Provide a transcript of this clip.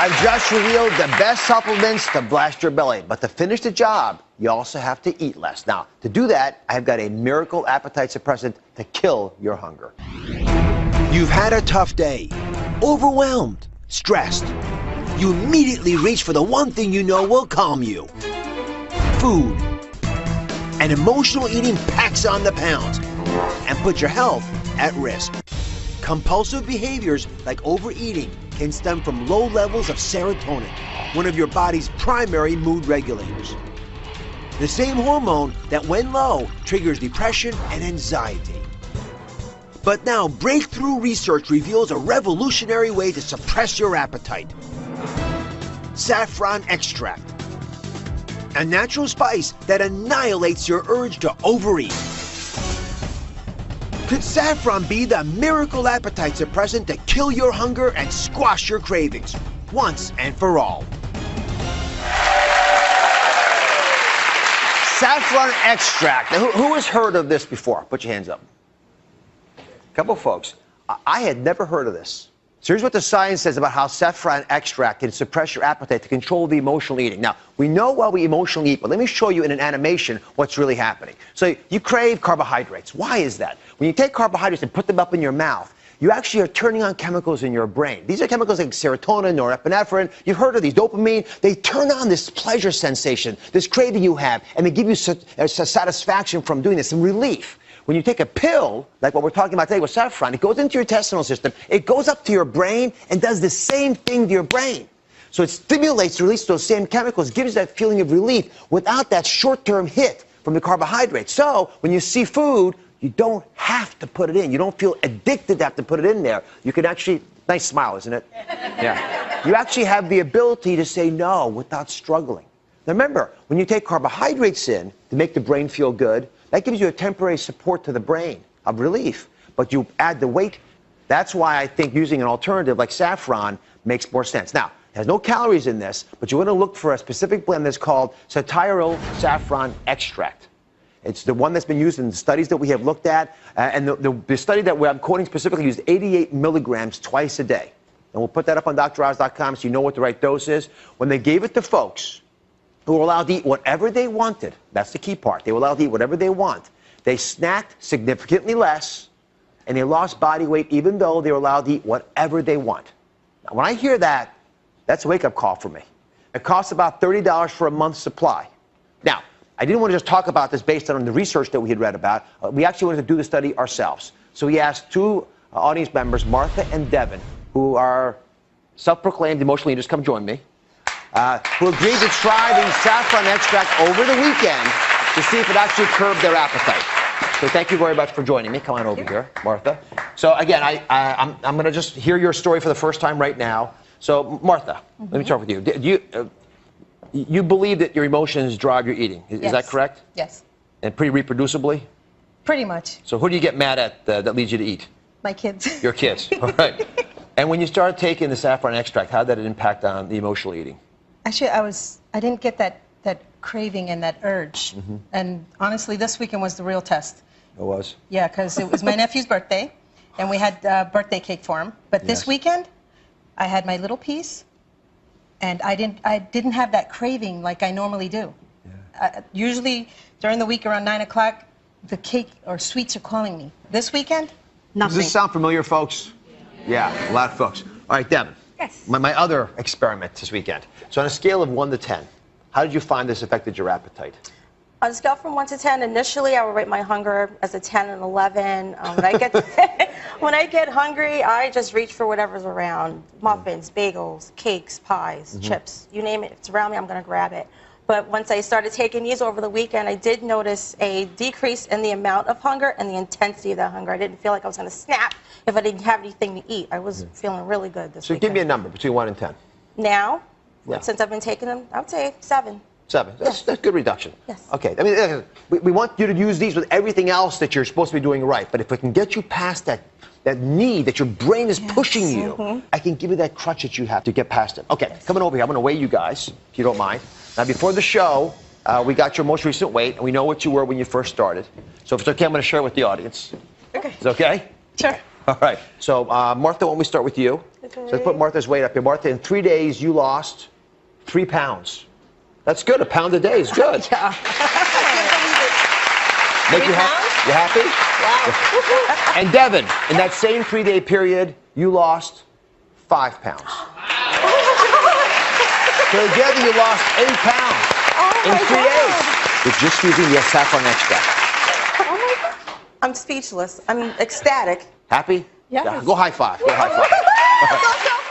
I've just revealed the best supplements to blast your belly. But to finish the job, you also have to eat less. Now, to do that, I've got a miracle appetite suppressant to kill your hunger. You've had a tough day, overwhelmed, stressed. You immediately reach for the one thing you know will calm you. Food. And emotional eating packs on the pounds and puts your health at risk. Compulsive behaviors like overeating can stem from low levels of serotonin, one of your body's primary mood regulators. The same hormone that, when low, triggers depression and anxiety. But now, breakthrough research reveals a revolutionary way to suppress your appetite. Saffron Extract, a natural spice that annihilates your urge to overeat. Could saffron be the miracle appetite suppressant to kill your hunger and squash your cravings once and for all? Saffron Extract. Now, who has heard of this before? Put your hands up. A couple folks. I had never heard of this. So here's what the science says about how saffron extract can suppress your appetite to control the emotional eating. Now, we know why we emotionally eat, but let me show you in an animation what's really happening. So you crave carbohydrates. Why is that? When you take carbohydrates and put them up in your mouth, you actually are turning on chemicals in your brain. These are chemicals like serotonin, norepinephrine. You've heard of these, dopamine. They turn on this pleasure sensation, this craving you have, and they give you satisfaction from doing this, some relief. When you take a pill, like what we're talking about today with saffron, it goes into your intestinal system, it goes up to your brain and does the same thing to your brain. So it stimulates the release of those same chemicals, gives that feeling of relief without that short-term hit from the carbohydrates. So when you see food, you don't have to put it in. You don't feel addicted to have to put it in there. You can actually, nice smile, isn't it? Yeah. You actually have the ability to say no without struggling. Now remember, when you take carbohydrates in to make the brain feel good, that gives you a temporary support to the brain of relief, but you add the weight. That's why I think using an alternative like saffron makes more sense. Now, it has no calories in this, but you want to look for a specific blend that's called satiryl saffron extract. It's the one that's been used in the studies that we have looked at, and the study that I'm quoting specifically used 88 milligrams twice a day. And we'll put that up on DrOz.com so you know what the right dose is. When they gave it to folks who were allowed to eat whatever they wanted. That's the key part. They were allowed to eat whatever they want. They snacked significantly less, and they lost body weight even though they were allowed to eat whatever they want. Now, when I hear that, that's a wake-up call for me. It costs about $30 for a month's supply. Now, I didn't want to just talk about this based on the research that we had read about. We actually wanted to do the study ourselves. So we asked two audience members, Martha and Devin, who are self-proclaimed emotional eaters, come join me, who agreed to try the saffron extract over the weekend to see if it actually curbed their appetite. So thank you very much for joining me. Come on over here, Martha. So again, I'm going to just hear your story for the first time right now. So Martha, let me start with you. Do you believe that your emotions drive your eating? Is that correct? Yes. And pretty reproducibly? Pretty much. So who do you get mad at that leads you to eat? My kids. Your kids. All right. And when you started taking the saffron extract, how did it impact on the emotional eating? Actually, I didn't get that craving and that urge. Mm-hmm. And honestly, this weekend was the real test. It was? Yeah, because it was my nephew's birthday, and we had birthday cake for him. But this weekend, I had my little piece, and I didn't have that craving like I normally do. Yeah. Usually, during the week around 9 o'clock, the cake or sweets are calling me. This weekend, nothing. Does this sound familiar, folks? Yeah, a lot of folks. All right, Devin. Yes. My other experiment this weekend. So on a scale of 1 to 10, how did you find this affected your appetite? On a scale from 1 to 10, initially I would rate my hunger as a 10 and 11. When I get hungry, I just reach for whatever's around. Muffins, bagels, cakes, pies, chips. You name it, if it's around me, I'm going to grab it. But once I started taking these over the weekend, I did notice a decrease in the amount of hunger and the intensity of that hunger. I didn't feel like I was going to snap if I didn't have anything to eat. I was feeling really good this weekend. So give me a number between 1 and 10. Now, since I've been taking them, I would say 7. 7. That's good reduction. Yes. Okay. I mean, we want you to use these with everything else that you're supposed to be doing right. But if we can get you past that need that your brain is pushing you, I can give you that crutch that you have to get past it. Okay, coming over here. I'm going to weigh you guys, if you don't mind. Now, before the show, we got your most recent weight, and we know what you were when you first started. So if it's okay, I'm going to share it with the audience. Okay. Is it okay? Sure. All right. So, Martha, why don't we start with you? Okay. So let's put Martha's weight up here. Martha, in 3 days, you lost 3 pounds. That's good. A pound a day is good. Yeah. Make you happy? Wow. And Devin, in that same 3-day period, you lost 5 pounds. So together you lost 8 pounds in 3 days. With just using the Saffron Extract. Oh my God. I'm speechless. I'm ecstatic. Happy? Yes. Go high five. Go high five. So